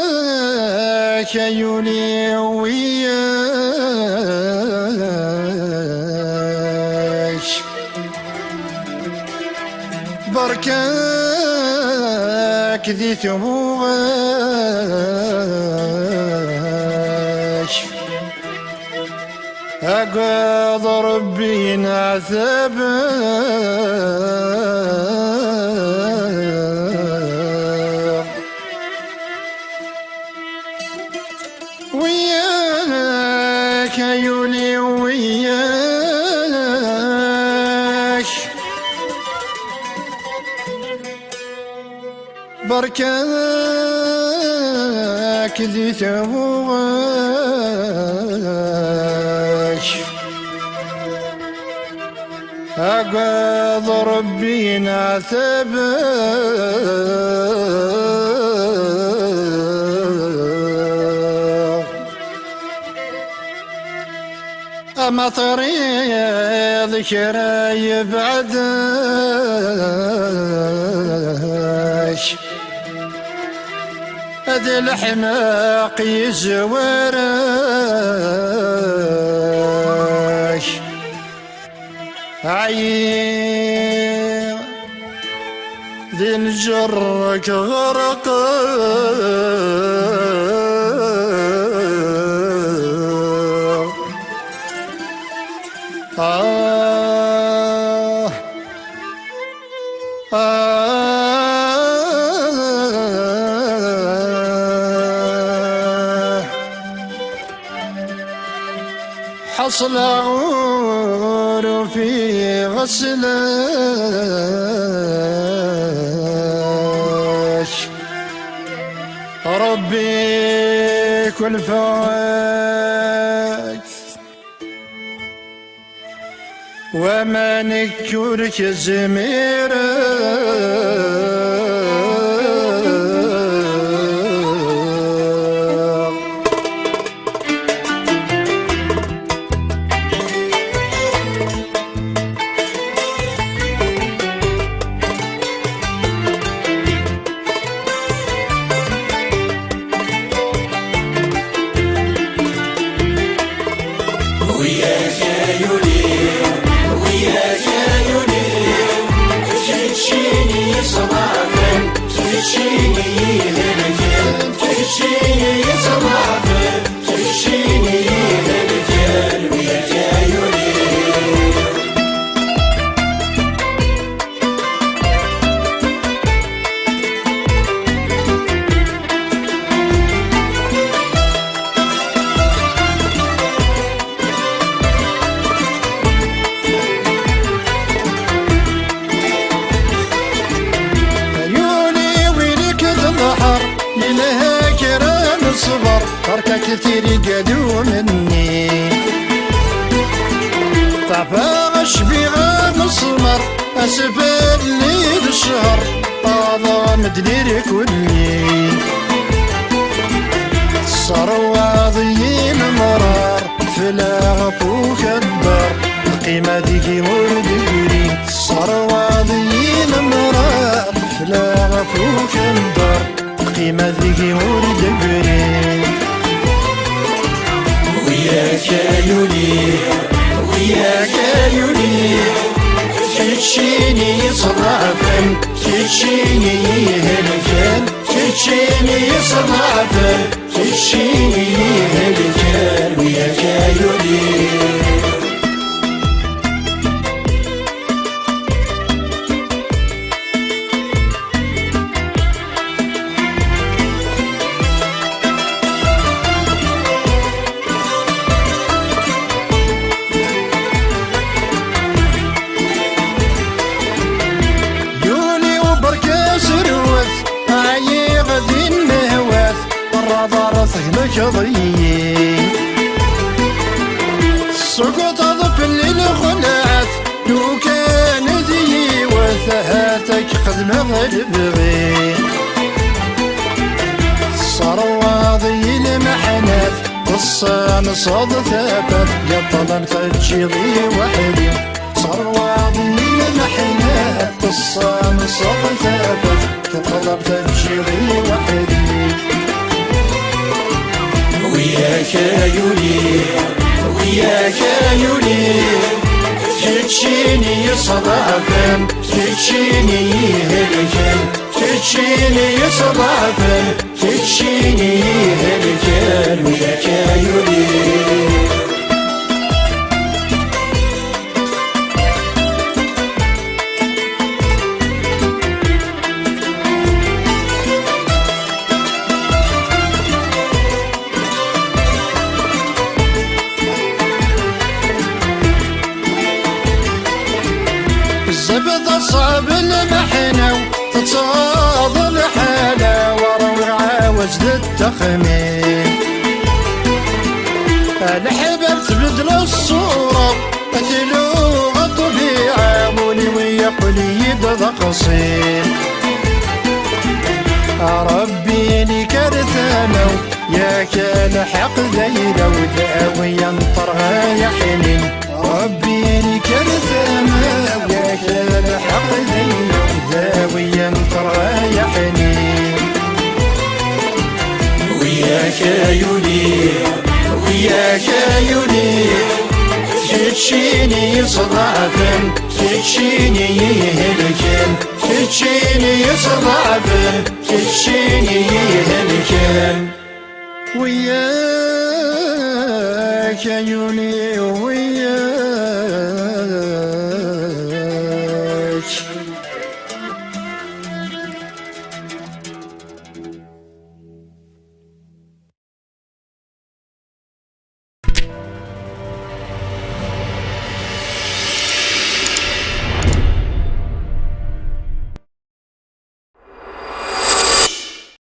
وياك عيوني وياك بركاك ذي ثموغك أقاض ربي نعذبك وياك عيوني وياك بركاك ذي ثموغك أقاض ربي نعذبك أما طريق ذكرى يبعدك هذا الحماق يزورك عيق ذي نجرك غرقك حصل عور في غسلك ربي كل فواك وما نكرك زميرك صبر تركك كثير قدو مني طفاش بيها نصمر أسفل لي الشهر طاضى مدلير كلي صار ضيين مرار فلا غفوك الدار قيمة ديكي وردقري صار ضيين مرار فلا غفوك الدار قيمة ذيكي وردقري وياك عيوني وياك عيوني تشيني صرافا تشيني هلكان تشيني صرافا تشيني هلكان وياك عيوني ضرثك ضيي سقط ضفل الخلعت لو كان ذي وثهاتك قد ما غلبغي الصان صاد ثابت يا طلال تجيضي وحدي صار واضي المحنات الصان صاد ثابت يا طلال تجيضي وحدي وياك يولي وياك يولي تشيني صرافا تشيني هلكن تشيني صرافا تشيني هلكن وياك يولي الزبدة صعب المحنة تتصاد الحالة وروع عاوز للتخمين الحباب تبدل الصورة مثلوغ الطبيعة مولي ويقولي يبدا قصير ربي لي كرثانة يا كان حق ذيلة وذاوي ينطرها يا حنين ربي لي كرثانة يا كان حق ذيلة وذاوي ينطرها يا حنين وياك يولي وياك يولي تشيني صرافا تشيني هلكن تشيني صرافا تشيني هلكن وياك يوني